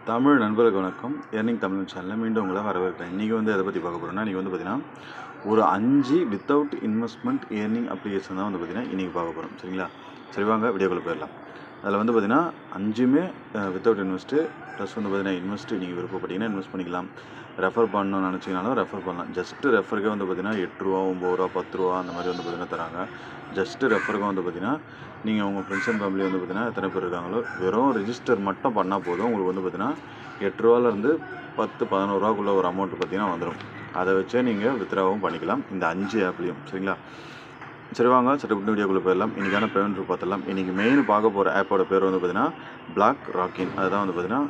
தமிழ் நண்பர்களுக்கு வணக்கம். ஏர்னிங் தமிழ் சேனலில் மீண்டும் உங்களை வரவேற்கிறேன். இன்றைக்கி எதை பற்றி பார்க்க போகிறோன்னா, இன்றைக்கி பார்த்திங்கன்னா ஒரு 5 வித்தவுட் இன்வெஸ்ட்மெண்ட் ஏர்னிங் அப்ளிகேஷன் தான் பார்த்திங்கன்னா இன்றைக்கி பார்க்க போகிறோம். சரிங்களா? சரி, வாங்க வீடியோக்குள்ளே போயிடலாம். அதில் பார்த்திங்கன்னா 5மே வித்தவுட் இன்வெஸ்ட்டு ப்ளஸ் பார்த்திங்கன்னா இன்வெஸ்ட்டு நீங்கள் விருப்பப்பட்டீங்கன்னா இன்வெஸ்ட் பண்ணிக்கலாம். ரெஃபர் பண்ணணும்னு நினச்சிங்கனாலும் ரெஃபர் பண்ணலாம். ஜஸ்ட்டு ரெஃபருக்கே பார்த்திங்கன்னா 8 ரூபா 9 ரூபா 10 ரூபா அந்த மாதிரி பார்த்திங்கன்னா தராங்க. ஜஸ்ட்டு ரெஃபருக்கும் பார்த்திங்கன்னா நீங்கள் உங்கள் ஃப்ரெண்ட்ஸ் அண்ட் ஃபேமிலி பார்த்திங்கன்னா எத்தனை பேர் இருக்காங்களோ வெறும் ரிஜிஸ்டர் மட்டும் பண்ணால் போதும். உங்களுக்கு பார்த்திங்கன்னா 8 ரூபாலேருந்து 10-11 ரூபாக்குள்ளே ஒரு அமௌண்ட் பார்த்திங்கன்னா வந்துடும். அதை வச்சே நீங்கள் வித்ராவும் பண்ணிக்கலாம் இந்த 5 ஆப்லேயும். சரிங்களா? சரி, வாங்க சட்டப்பட்டு வீடியோக்குள்ளே போயிடலாம். இன்றைக்கான பேமெண்ட் பார்த்துடலாம். இன்றைக்கி மெயின் பார்க்க போகிற ஆப்போட பேர் பார்த்திங்கன்னா பிளாக் ராக்கின். அதுதான் பார்த்திங்கன்னா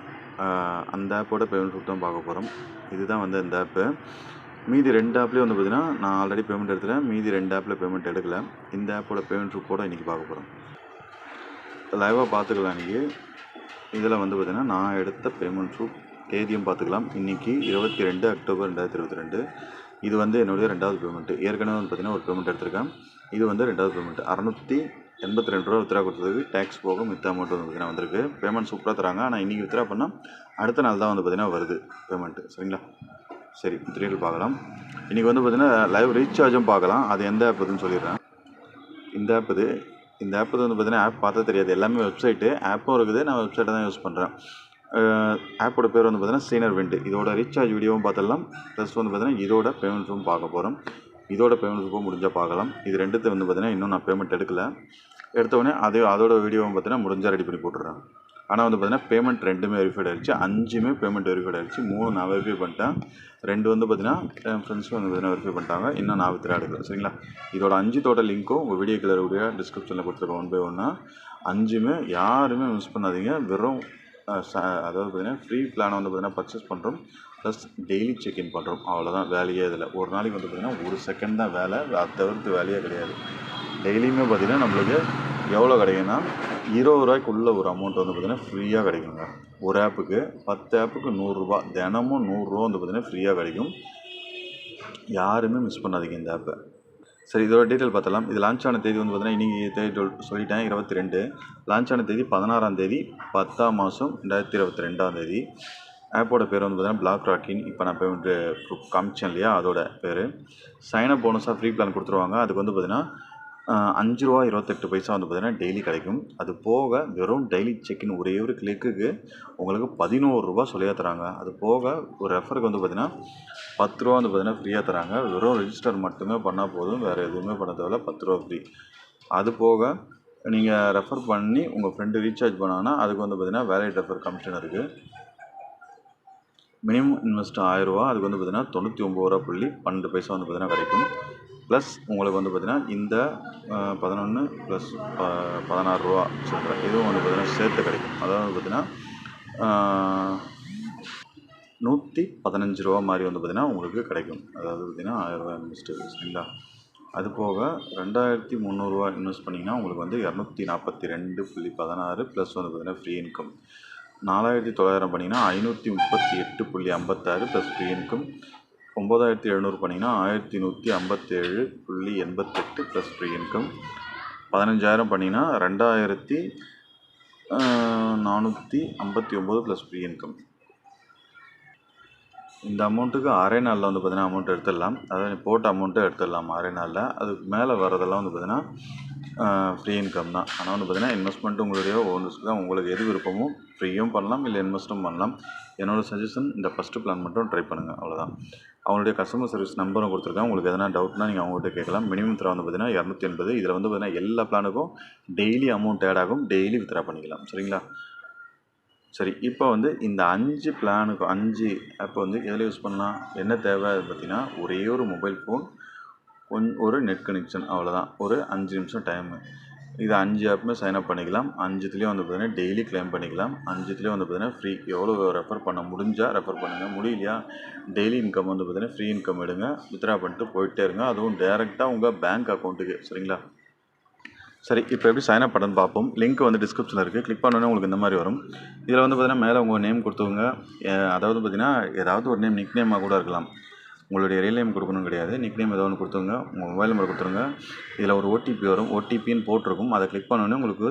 அந்த ஆப்போட பேமெண்ட் தான் பார்க்க போகிறோம். இதுதான் இந்த ஆப்பு. மீதி 2 ஆப்லேயும் பார்த்திங்கன்னா நான் ஆல்ரெடி பேமெண்ட் எடுத்துகிறேன். மீதி 2 ஆப்பில் பேமெண்ட் எடுக்கலை. இந்த ஆப்போட பேமெண்ட் ரிப்போர்ட்டை இன்றைக்கி பார்க்க போகிறோம். லைவாக பார்த்துக்கலாம். இன்றைக்கி இதில் பார்த்திங்கன்னா நான் எடுத்த பேமெண்ட் ப்ரூஃப் தேதியும் பார்த்துக்கலாம். இன்றைக்கி 22 அக்டோபர் 2022. இது என்னுடைய 2வது பேமெண்ட்டு. ஏற்கனவே பார்த்திங்கன்னா ஒரு பேமெண்ட் எடுத்திருக்கேன். இது 2வது பேமெண்ட் 682 ரூபா வித்ரா கொடுத்ததுக்கு டேக்ஸ் போக மித்த அமௌண்ட் பார்த்திங்கன்னா வந்திருக்கு. பேமெண்ட் சூப்பராக தராங்க. ஆனால் இன்றைக்கி வித்ரா பண்ணால் அடுத்த நாள் தான் பார்த்திங்கன்னா வருது பேமெண்ட்டு. சரிங்களா? சரி, த்ரீல் பார்க்கலாம். இன்றைக்கி பார்த்திங்கன்னா லைவ் ரீசார்ஜும் பார்க்கலாம். அது எந்த ஆப் இதுன்னு சொல்லிடுறேன். இந்த ஆப் பார்த்திங்கன்னா ஆப் பார்த்தா தெரியாது. எல்லாமே வெப்சைட்டு. ஆப்பும் இருக்குது. நான் வெப்சைட்டை தான் யூஸ் பண்ணுறேன். ஆப்போட பேர் பார்த்திங்கன்னா சீனர் விண்டு. இதோட ரீசார்ஜ் வீடியோவும் பார்த்துடலாம். ப்ளஸ் பார்த்திங்கன்னா இதோட பேமெண்ட்ஸும் பார்க்க போகிறோம். இதோட பேமெண்ட்ஸும் முடிஞ்சால் பார்க்கலாம். இது ரெண்டுத்து பார்த்திங்கன்னா இன்னும் நான் பேமெண்ட் எடுக்கலை. எடுத்தோடனே அதோட வீடியோவும் பார்த்திங்கன்னா முடிஞ்சால் ரெடி பண்ணி போட்டுடுறேன். ஆனால் பார்த்திங்கன்னா பேமெண்ட் 2மே வெரிஃபைட் ஆகிடுச்சு. 5மே பேமெண்ட் வெரிஃபைட் ஆகிடுச்சு. 3 நான் வெரிஃபை பண்ணிட்டேன். 2 பார்த்திங்கன்னா என் ஃப்ரெண்ட்ஸும் பார்த்திங்கன்னா வெரிஃபை பண்ணிட்டாங்க. இன்னும் நான் வித்ரா எடுக்கல. சரிங்களா? இதோட 5 டோட்டல் லிங்க்கும் உங்கள் வீடியோ கீழே டிஸ்கிரிப்ஷனில் கொடுத்துருக்கோம். 1 by 1. 5மே யாருமே மிஸ் பண்ணாதீங்க. வெறும் அதாவது பார்த்திங்கன்னா ஃப்ரீ பிளானை பார்த்திங்கன்னா பர்ச்சேஸ் பண்ணுறோம். ப்ளஸ் டெய்லி செக்இன் பண்ணுறோம். அவ்வளோதான் வேலையே. இதில் ஒரு நாளைக்கு பார்த்திங்கன்னா 1 செகண்ட் தான் வேலை. அதை தவிர்த்து வேலையே கிடையாது. டெய்லியுமே பார்த்திங்கன்னா நம்மளுக்கு எவ்வளோ கிடைக்குன்னா 20 ரூபாய்க்குள்ளே ஒரு அமௌண்ட் பார்த்திங்கன்னா ஃப்ரீயாக கிடைக்குங்க. ஒரு ஆப்புக்கு 10 ஆப்புக்கு 100 ரூபா. தினமும் 100 ரூபா பார்த்திங்கன்னா ஃப்ரீயாக கிடைக்கும். யாருமே மிஸ் பண்ணாதீங்க இந்த ஆப்பை. சரி, இதோட டீட்டெயில் பார்த்தலாம். இது லான்ச் ஆன தேதி பார்த்திங்கன்னா இன்றைக்கி தேதி சொல்லிட்டேன் 22. லான்ச் ஆன தேதி 16ஆம் தேதி 10ஆம் மாதம் 2022ஆம் தேதி. ஆப்போட பேர் பார்த்திங்கன்னா பிளாக் ராக்கின். இப்போ நான் பேமெண்ட் ப்ரூஃப் காமிச்சேன் இல்லையா, அதோட பேர். சைனப் போனஸாக ஃப்ரீ பிளான் கொடுத்துருவாங்க. அதுக்கு பார்த்திங்கன்னா 5 ரூபா 28 பைசா பார்த்திங்கன்னா டெய்லி கிடைக்கும். அது போக வெறும் டெய்லி செக்இன் ஒரே ஒரு கிளிக்குக்கு உங்களுக்கு 11 ரூபா சொல்லியாக தராங்க. அது போக ஒரு ரெஃபருக்கு பார்த்திங்கன்னா 10 ரூபா பார்த்திங்கன்னா ஃப்ரீயாக தராங்க. வெறும் ரெஜிஸ்டர் மட்டுமே பண்ணால் போதும். வேறு எதுவுமே பண்ண தேவையில்ல. 10 ரூபா ஃப்ரீ. அது போக நீங்கள் ரெஃபர் பண்ணி உங்கள் ஃப்ரெண்டு ரீசார்ஜ் பண்ணாங்கன்னா அதுக்கு பார்த்திங்கன்னா வேலிட் ரெஃபர் கமிஷன் இருக்குது. மினிமம் இன்வெஸ்ட் 1000 ரூபா. அதுக்கு பார்த்திங்கன்னா 99.12 பைசா பார்த்திங்கன்னா கிடைக்கும். ப்ளஸ் உங்களுக்கு பார்த்திங்கன்னா இந்த 11 ப்ளஸ் 16 ரூபா சொல்கிறேன். இதுவும் பார்த்திங்கன்னா சேர்த்து கிடைக்கும். அதாவது பார்த்திங்கன்னா 115 ரூபா மாதிரி பார்த்திங்கன்னா உங்களுக்கு கிடைக்கும். அதாவது பார்த்திங்கன்னா 1000 ரூபா இன்வெஸ்ட்டு. சரிங்களா? அது போக 2300 ரூபா இன்வெஸ்ட் பண்ணிங்கன்னா உங்களுக்கு 242.16 ப்ளஸ் பார்த்திங்கன்னா ஃப்ரீ இன்கம். 4900 பண்ணிங்கன்னா 538.56 ப்ளஸ் ஃப்ரீ இன்கம். 9700 பண்ணிங்கன்னா 1157.88 ப்ளஸ் ஃப்ரீ இன்கம். 15000 பண்ணிங்கன்னா 2459 ப்ளஸ் ஃப்ரீ இன்கம். இந்த அமௌண்ட்டுக்கு அரை நாளில் பார்த்திங்கன்னா அமௌண்ட் எடுத்துடலாம். அதாவது போட்ட அமௌண்ட்டை எடுத்துடலாம் அரை நாளில். அதுக்கு மேலே வரதெல்லாம் பார்த்திங்கன்னா ஃப்ரீ இன்கம் தான். ஆனால் பார்த்திங்கன்னா இன்வெஸ்ட்மெண்ட்டு உங்களுடைய ஓன் ரிஸ்க் தான். உங்களுக்கு எது விருப்பமோ ஃப்ரீயும் பண்ணலாம், இல்லை இன்வெஸ்ட்டும் பண்ணலாம். என்னோடய சஜஷன் இந்த ஃபஸ்ட்டு பிளான் மட்டும் ட்ரை பண்ணுங்கள். அவ்வளோதான். அவங்களுடைய கஸ்டமர் சர்வீஸ் நம்பரும் கொடுத்துருக்கேன். உங்களுக்கு எதனா டவுட்னா நீங்கள் அவங்ககிட்ட கேட்கலாம். மினிமம் வித்ரா பார்த்திங்கன்னா 280. இதில் பார்த்திங்கன்னா எல்லா பிளானுக்கும் டெய்லி அமௌண்ட் ஆட் ஆகும். டெய்லி வித்ரா பண்ணிக்கலாம். சரிங்களா? சரி, இப்போ இந்த 5 பிளானுக்கு 5 ஆப் எதில் யூஸ் பண்ணலாம், என்ன தேவை பார்த்திங்கன்னா ஒரே ஒரு மொபைல் ஃபோன், ஒரு நெட் கனெக்ஷன். அவ்வளோதான். ஒரு 5 நிமிஷம் டைமு. இது 5 ஆப்புமே சைன்அப் பண்ணிக்கலாம். 5துலேயும் பார்த்திங்கன்னா டெய்லி கிளைம் பண்ணிக்கலாம். 5துலேயும் பார்த்திங்கன்னா ஃப்ரீ. எவ்வளோ ரெஃபர் பண்ண முடிஞ்சால் ரெஃபர் பண்ணுங்கள். முடியலையா டெய்லி இன்கம் பார்த்திங்கன்னா ஃப்ரீ இன்கம் எடுங்க. வித்ரா பண்ணிட்டு போயிட்டே இருங்க. அதுவும் டேரெக்டாக உங்கள் பேங்க் அக்கௌண்ட்டுக்கு. சரிங்களா? சரி, இப்போ எப்படி சைன்அப் பண்ணுன்னு பார்ப்போம். லிங்க் டிஸ்கிரிப்ஷனில் இருக்குது. கிளிக் பண்ணோன்னே உங்களுக்கு இந்த மாதிரி வரும். இதில் பார்த்திங்கன்னா மேலே உங்கள் நேம் கொடுத்துங்க. அதாவது பார்த்திங்கன்னா ஏதாவது ஒரு நேம் நிக் நேமாக கூட இருக்கலாம். உங்களுடைய ரியல் நேம் கொடுக்கணும் கிடையாது. நிக் நேம் ஏதோ ஒன்று கொடுத்துருங்க. உங்கள் மொபைல் நம்பர் கொடுத்துருங்க. இதில் ஒரு ஓடிபி வரும். ஓடிபின்னு போட்டிருக்கும். அதை கிளிக் பண்ணோன்னே உங்களுக்கு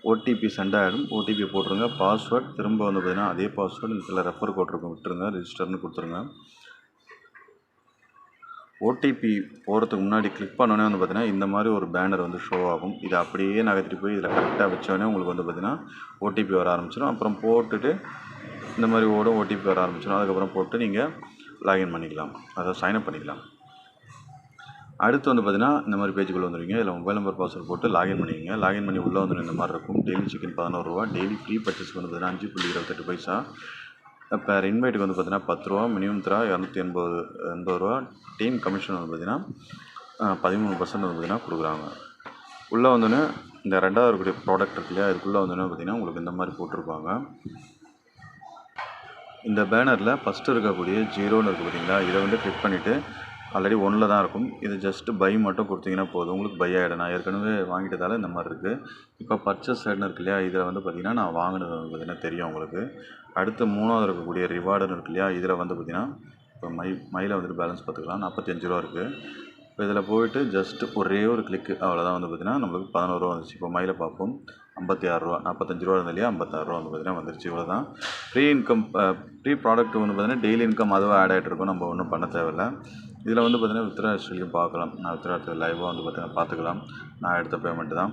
ஓடிபி சென்ட் ஆகிடும். ஓடிபி போட்டுருங்க. பாஸ்வேர்ட் திரும்ப வந்து பார்த்திங்கன்னா அதே பாஸ்வேர்டு இதில் ரெஃபர் கோட் இருக்கும், விட்டுருங்க. ரிஜிஸ்டர்னு கொடுத்துருங்க. ஓடிபி போகிறதுக்கு முன்னாடி கிளிக் பண்ணோன்னே வந்து பார்த்திங்கன்னா இந்த மாதிரி ஒரு பேனர் வந்து ஷோ ஆகும். இதை அப்படியே நகர்த்திட்டு போய் இதில் கரெக்டாக வச்சோடனே உங்களுக்கு வந்து பார்த்திங்கன்னா ஓடிபி வர ஆரம்பிச்சிடும். அப்புறம் போட்டுட்டு இந்த மாதிரி ஓடும், ஓடிபி வர ஆரம்பிச்சிடும். அதுக்கப்புறம் போட்டு நீங்கள் லாகின் பண்ணிக்கலாம், அதாவது சைன்அப் பண்ணிக்கலாம். அடுத்து வந்து பார்த்திங்கன்னா இந்த மாதிரி பேஜுக்குள்ளே வந்துடுவீங்க. இதில் மொபைல் நம்பர் பாஸ்வேர்ட் போட்டு லாகின் பண்ணிக்கங்க. லாகின் பண்ணி உள்ளே வந்து இந்த மாதிரி இருக்கும். டெய்லி சிக்கன் 11 ரூபா, டெய்லி ஃப்ரீ பர்ச்சேஸ் வந்து பார்த்திங்கன்னா 5.28 பைசா. பேர் இன்வைட்டுக்கு வந்து பார்த்திங்கன்னா 10 ரூபா, மினிமம் தரா 280 ரூபா. டீம் கமிஷன் வந்து பார்த்திங்கன்னா 13% வந்து பார்த்திங்கன்னா கொடுக்குறாங்க. உள்ளே வந்தோடனே இந்த ரெண்டாவது இருக்கக்கூடிய ப்ராடக்ட் இருக்கு இல்லையா, இதுக்குள்ளே வந்தோடனே பார்த்திங்கன்னா உங்களுக்கு இந்த மாதிரி போட்டிருப்பாங்க. இந்த பேனரில் ஃபஸ்ட்டு இருக்கக்கூடிய 0ன்னு இருக்குது பார்த்திங்களா, இதை வந்து கிளிக் பண்ணிவிட்டு ஆல்ரெடி 1ல் தான் இருக்கும். இது ஜஸ்ட்டு பை மட்டும் கொடுத்தீங்கன்னா போதும், உங்களுக்கு பை ஆகிடும். நான் ஏற்கனவே வாங்கிட்டதால் இந்த மாதிரி இருக்குது. இப்போ பர்ச்சேஸ் சைடுன்னு இருக்கு இல்லையா, இதில் வந்து பார்த்திங்கன்னா நான் வாங்கினது வந்து பார்த்திங்கன்னா தெரியும் உங்களுக்கு. அடுத்து 3வது இருக்கக்கூடிய ரிவார்டுன்னு இருக்கு இல்லையா, இதில் வந்து பார்த்திங்கன்னா இப்போ மையில் வந்துட்டு பேலன்ஸ் பார்த்துக்கலாம். 45 ரூபா இருக்குது. இப்போ இதில் போய்ட்டு ஜஸ்ட்டு ஒரே ஒரு கிளிக்கு, அவ்வளோதான். வந்து பார்த்திங்கன்னா நம்மளுக்கு 11 ரூபா வந்துச்சு. இப்போ மையில் பார்ப்போம். 56 ரூபா, 45 ரூபா இருந்தது இல்லையா, 56 ரூபா வந்து பார்த்திங்கன்னா வந்துருச்சு. இவ்வளோ தான். ஃப்ரீ இன்கம், ஃப்ரீ ப்ராடக்ட் வந்து பார்த்திங்கன்னா டெய்லி இன்கம் அதுவும் ஆட் ஆகிட்டு இருக்கும், நம்ம ஒன்றும் பண்ண தேவையில்லை. இதில் வந்து பார்த்திங்கன்னா வித்ரா ஹிஸ்ட்ரிலையும் பார்க்கலாம். நான் வித்ரா லைவாக வந்து பார்த்திங்கன்னா பார்த்துக்கலாம். நான் எடுத்த பேமெண்ட்டு தான்.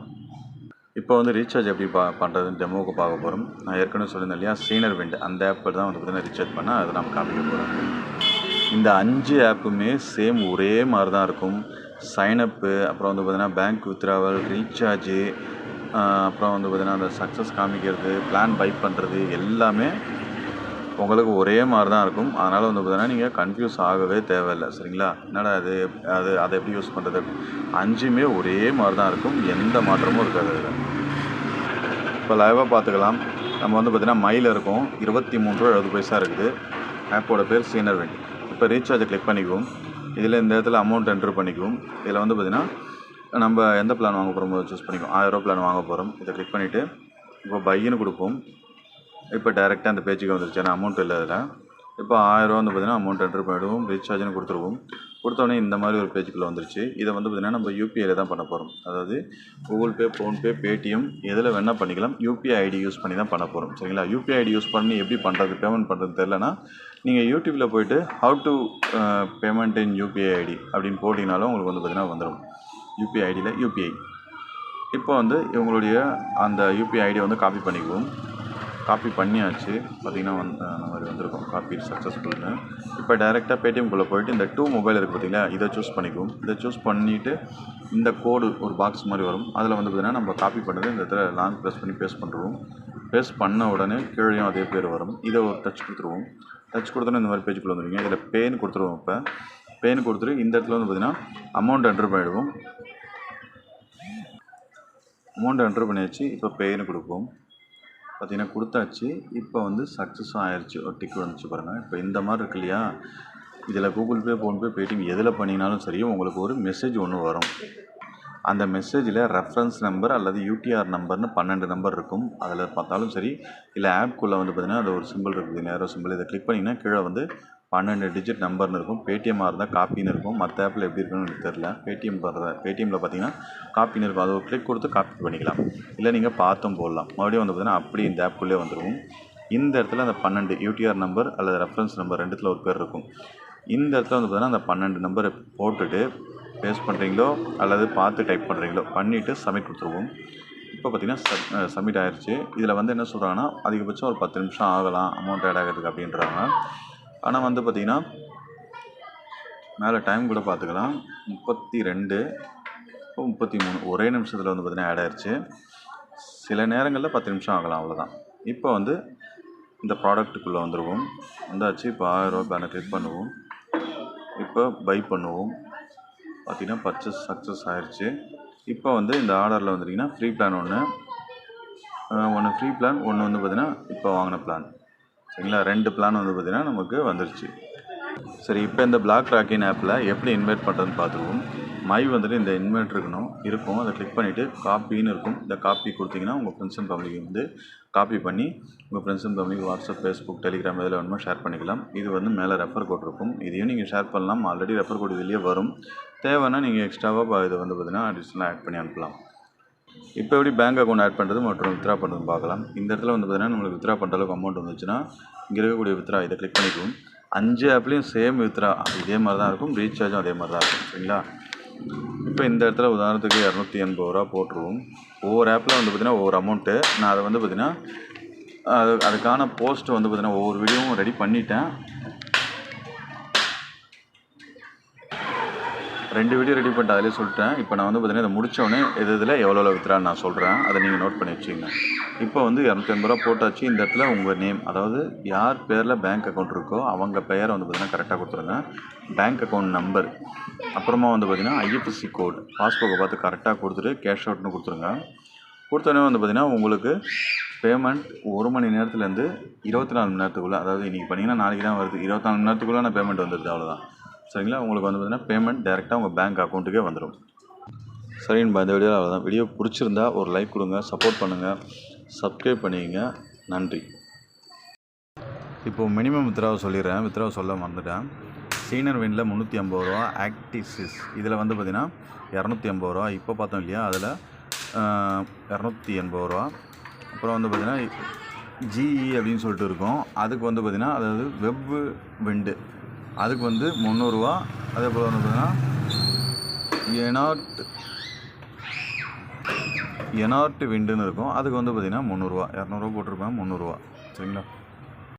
இப்போ வந்து ரீசார்ஜ் எப்படி பண்ணுறதுன்னு டெமோவுக்கு பார்க்க போகிறோம். நான் ஏற்கனவே சொல்லியிருந்தேன் இல்லையா, சீனர் விண்ட், அந்த ஆப்பில் தான் வந்து பார்த்திங்கன்னா ரீசார்ஜ் பண்ணால் அதை நம்ம காமிக்க போகிறோம். இந்த 5 ஆப்புமே சேம் ஒரே மாதிரி தான் இருக்கும். சைனப்பு, அப்புறம் வந்து பார்த்திங்கன்னா பேங்க் வித்ராவல், ரீசார்ஜு, அப்புறம் வந்து பார்த்திங்கன்னா அந்த சக்ஸஸ் காமிக்கிறது, பிளான் பை பண்ணுறது எல்லாமே உங்களுக்கு ஒரே மாதிரி தான் இருக்கும். அதனால் வந்து பார்த்திங்கன்னா நீங்கள் கன்ஃபியூஸ் ஆகவே தேவையில்லை. சரிங்களா? என்னடா அதை எப்படி யூஸ் பண்ணுறது? 5மே ஒரே மாதிரி தான் இருக்கும், எந்த மாற்றமும் இருக்காது அதில். இப்போ லைவாக பார்த்துக்கலாம். நம்ம வந்து பார்த்திங்கன்னா மையில் இருக்கும், 23.70 ரூபா இருக்குது. ஆப்போட பேர் சீனர் விண்ட். இப்போ ரீசார்ஜை கிளிக் பண்ணிக்குவோம். இதில் இந்த இடத்துல அமௌண்ட் என்ட்ரு பண்ணிக்குவோம். இதில் வந்து பார்த்திங்கன்னா நம்ம எந்த பிளான் வாங்க போகிறோமோ சூஸ் பண்ணிக்குவோம். 1000 ரூபா பிளான் வாங்க போகிறோம். இதை கிளிக் பண்ணிவிட்டு இப்போ பையின்னு கொடுப்போம். இப்போ டேரெக்டாக அந்த பேஜுக்கு வந்துருச்சு, ஏன்னா அமௌண்ட் இல்லை அதில். இப்போ 1000 ரூபா வந்து பார்த்திங்கன்னா அமௌண்ட் என்ட்ரு பண்ணிவிடுவோம். ரீசார்ஜ்னு கொடுத்துருவோம். கொடுத்தோடனே இந்த மாதிரி ஒரு பேஜுக்குள்ளே வந்துருச்சு. இதை வந்து பார்த்திங்கன்னா நம்ம யூபிஐயில் தான் பண்ண போகிறோம். அதாவது கூகுள் பே, ஃபோன்பே, பேடிஎம் எதில் வேணால் பண்ணிக்கலாம். யூபிஐ ஐடி யூஸ் பண்ணி தான் பண்ண போகிறோம். சரிங்களா? யூபிஐ ஐடி யூஸ் பண்ணி எப்படி பண்ணுறது, பேமெண்ட் பண்ணுறது தெரிலனா நீங்கள் யூடியூப்பில் போய்ட்டு how to payment in UPI ID அப்படின்னு போட்டிங்கனாலும் உங்களுக்கு வந்து பார்த்திங்கன்னா வந்துடும். யூபிஐ ஐடியில் யூபிஐ. இப்போ வந்து இவங்களுடைய அந்த யூபிஐ ஐடியை வந்து காப்பி பண்ணிக்குவோம். காப்பி பண்ணியாச்சு. பார்த்திங்கன்னா அந்த மாதிரி வந்திருக்கும், காப்பி சக்ஸஸ்ஃபுல்னு. இப்போ டேரெக்டாக பேடிஎம்குள்ளே போய்ட்டு இந்த 2 மொபைல் இருக்குது பார்த்திங்களா, இதை சூஸ் பண்ணிக்குவோம். இதை சூஸ் பண்ணிவிட்டு இந்த கோடு ஒரு பாக்ஸ் மாதிரி வரும், அதில் வந்து பார்த்திங்கன்னா நம்ம காப்பி பண்ணது இந்த இடத்துல லாங் ப்ரெஸ் பண்ணி பேஸ்ட் பண்ணுறோம். பேஸ்ட் பண்ண உடனே கீழேயும் அதே பேர் வரும். இதை ஒரு டச் கொடுத்துருவோம். டச் கொடுத்தோன்னே இந்த மாதிரி பேஜுக்குள்ளே வந்துடுவீங்க. இதில் பேன்னு கொடுத்துருவோம். இப்போ பேன்னு கொடுத்துட்டு இந்த இடத்துல வந்து பார்த்திங்கன்னா அமௌண்ட் என்ட்ரு பண்ணிவிடுவோம். அமௌண்ட் என்ட்ரு பண்ணியாச்சு. இப்போ பேன்னு கொடுப்போம். பார்த்திங்கன்னா கொடுத்தாச்சு. இப்போ வந்து சக்ஸஸும் ஆயிடுச்சு. ஒரு டிக் வந்துச்சு பாருங்கள். இப்போ இந்த மாதிரி இருக்கு இல்லையா, இதில் கூகுள் பே, ஃபோன்பே, பேடிஎம் எதில் பண்ணிங்கனாலும் சரி உங்களுக்கு ஒரு மெசேஜ் ஒன்று வரும். அந்த மெசேஜில் ரெஃபரன்ஸ் நம்பர் அல்லது யூடிஆர் நம்பர்னு 12 நம்பர் இருக்கும். அதில் பார்த்தாலும் சரி, இல்லை ஆப்குள்ளே வந்து பார்த்திங்கன்னா அது ஒரு சிம்பிள் இருக்குது, நேரோ சிம்பிள். இதை கிளிக் பண்ணிங்கன்னா கீழே வந்து 12 டிஜிட் நம்பர்னு இருக்கும். பேடிஎம்மாக இருந்தால் காப்பின்னு இருக்கும். மற்ற ஆப்பில் எப்படி இருக்குன்னு எனக்கு தெரில. பேடிஎம்மில் பார்த்தீங்கன்னா காப்பின்னு இருக்கும். அதை ஒரு கிளிக் கொடுத்து காப்பி பண்ணிக்கலாம். இல்லை நீங்கள் பார்த்தும் போடலாம். மறுபடியும் வந்து பார்த்திங்கன்னா அப்படி இந்த ஆப்புக்குள்ளே வந்துடும். இந்த இடத்துல அந்த 12 யூடிஆர் நம்பர் அல்லது ரெஃபரன்ஸ் நம்பர் ரெண்டுத்தில் ஒரு பேர் இருக்கும். இந்த இடத்துல வந்து பார்த்திங்கன்னா அந்த 12 நம்பரை போட்டுட்டு பேஸ்ட் பண்ணுறீங்களோ அல்லது பார்த்து டைப் பண்ணுறீங்களோ பண்ணிவிட்டு சப்மிட் கொடுத்துருவோம். இப்போ பார்த்திங்கன்னா சப்மிட் ஆயிடுச்சு. இதில் வந்து என்ன சொல்கிறாங்கன்னா அதிகபட்சம் ஒரு 10 நிமிஷம் ஆகலாம் அமௌண்ட் ஆட் ஆகிறதுக்கு அப்படின்றாங்க. ஆனால் வந்து பார்த்திங்கன்னா மேலே டைம் கூட பார்த்துக்கலாம். 32, 33 ஒரே நிமிஷத்தில் வந்து பார்த்திங்கன்னா ஆட் ஆயிடுச்சு. சில நேரங்களில் 10 நிமிஷம் ஆகலாம், அவ்வளோதான். இப்போ வந்து இந்த ப்ராடக்ட்டுக்குள்ளே வந்துடுவோம். வந்தாச்சு. இப்போ 1000 ரூபா பேனை கிளிக் பண்ணுவோம். இப்போ பை பண்ணுவோம். பார்த்திங்கன்னா பர்ச்சேஸ் சக்ஸஸ் ஆயிடுச்சு. இப்போ வந்து இந்த ஆர்டரில் வந்துட்டிங்கன்னா ஃப்ரீ பிளான் ஒன்று ஃப்ரீ பிளான், ஒன்று வந்து பார்த்திங்கன்னா இப்போ வாங்கின பிளான். சரிங்களா? 2 பிளான் வந்து பார்த்திங்கன்னா நமக்கு வந்துருச்சு. சரி, இப்போ இந்த பிளாக் ராக்கின் ஆப்பில் எப்படி இன்வைட் பண்ணுறதுன்னு பார்த்துருவோம். மை வந்துட்டு இந்த இன்வைட் இருக்கும். அதை கிளிக் பண்ணிவிட்டு காப்பின்னு இருக்கும். இந்த காப்பி கொடுத்திங்கன்னா உங்கள் ஃப்ரெண்ட்ஸ் அண்ட் ஃபேமிலிக்கு வந்து காப்பி பண்ணி உங்கள் ஃப்ரெண்ட்ஸ் அண்ட் ஃபேமிலிக்கு வாட்ஸ்அப், ஃபேஸ்புக், டெலிகிராம் எதில் வேணுமோ ஷேர் பண்ணிக்கலாம். இது வந்து மேலே ரெஃபர் கோட் இருக்கும். இதையும் நீங்கள் ஷேர் பண்ணலாம். ஆல்ரெடி ரெஃபர் கோட் இதுலேயே வரும். தேவைன்னா நீங்கள் எக்ஸ்ட்ராவாக இதை வந்து பார்த்திங்கன்னா அடிஷ்னலாக ஆட் பண்ணி அனுப்பலாம். இப்போ எப்படி பேங்க் அக்கௌண்ட் ஆட் பண்ணுறது மற்றும் வித்ரா பண்ணுறதுன்னு பார்க்கலாம். இந்த இடத்துல வந்து பார்த்தீங்கன்னா நம்மளுக்கு வித்ரா பண்ணுற அளவுக்கு அமௌண்ட் வந்துச்சுன்னா இங்கே இருக்கக்கூடிய வித்ரா இதை கிளிக் பண்ணிக்குவோம். 5 ஆப்லேயும் சேம் வித்ரா இதே மாதிரி தான் இருக்கும், ரீசார்ஜும் அதே மாதிரி தான் இருக்கும். சரிங்களா? இப்போ இந்த இடத்துல உதாரணத்துக்கு 280 ரூபா போட்டுருவோம். ஒவ்வொரு ஆப்பில் வந்து பார்த்திங்கன்னா ஒவ்வொரு அமௌண்ட்டு. நான் அதை வந்து பார்த்திங்கன்னா அதுக்கான போஸ்ட் வந்து பார்த்திங்கன்னா ஒவ்வொரு வீடியோவும் ரெடி பண்ணிட்டேன். 2 வீடியோ ரெடி பண்ணிட்டு அதிலே சொல்லிட்டேன். இப்போ நான் வந்து பார்த்திங்கன்னா இதை முடித்தோடனே இதில் எவ்வளோ வித்ரான்னு நான் சொல்கிறேன். அதை நீங்கள் நோட் பண்ணி வச்சுக்கோங்க. இப்போ வந்து 280 ரூபா போட்டாச்சு. இந்த இடத்துல உங்கள் நேம், அதாவது யார் பேரில் பேங்க் அக்கௌண்ட் இருக்கோ அவங்க பெயரை வந்து பார்த்திங்கன்னா கரெக்டாக கொடுத்துருங்க. பேங்க் அக்கௌண்ட் நம்பர், அப்புறமா வந்து பார்த்திங்கன்னா ஐஎஃப்எஸ்சி கோடு, பாஸ்புக்கை பார்த்து கரெக்டாக கொடுத்துட்டு கேஷ் அவுட்னு கொடுத்துருங்க. கொடுத்தோடனே வந்து பார்த்திங்கன்னா உங்களுக்கு பேமெண்ட் 1 மணி நேரத்துலேருந்து 24 மணி நேரத்துக்குள்ளே, அதாவது இன்றைக்கி பண்ணிங்கன்னா நாளைக்கு தான் வருது, 24 மணி நேரத்துக்குள்ளே நான் பேமெண்ட் வந்துடுது, அவ்வளோதான். சரிங்களா? உங்களுக்கு வந்து பார்த்திங்கன்னா பேமெண்ட் டேரெக்டாக உங்கள் பேங்க் அக்கௌண்ட்டுக்கே வந்துடும். சரிங்கப்பா, இந்த வீடியோவில் அவ்வளோதான். வீடியோ பிடிச்சிருந்தா ஒரு லைக் கொடுங்க, சப்போர்ட் பண்ணுங்கள், சப்ஸ்கிரைப் பண்ணிக்கங்க. நன்றி. இப்போது மினிமம் வித்ராவை சொல்லிடுறேன், வித்ராவை சொல்ல மறந்துட்டேன். சீனியர் வினில் 350 ரூபா, ஆக்டிசிஸ் இதில் வந்து பார்த்திங்கன்னா 280 ரூபா, இப்போ பார்த்தோம் இல்லையா, அதில் 280 ரூபா. அப்புறம் வந்து பார்த்திங்கன்னா ஜிஇ அப்படின்னு சொல்லிட்டு இருக்கும், அதுக்கு வந்து பார்த்திங்கன்னா அதாவது வெப்பு விண்டு, அதுக்கு வந்து 300 ரூபா. அதே போல் வந்து பார்த்திங்கன்னா எனார்ட் விண்டுன்னு இருக்கும், அதுக்கு வந்து பார்த்திங்கன்னா 300 ரூபா. 200 ரூபா போட்டிருப்பேன், 300 ரூபா. சரிங்களா?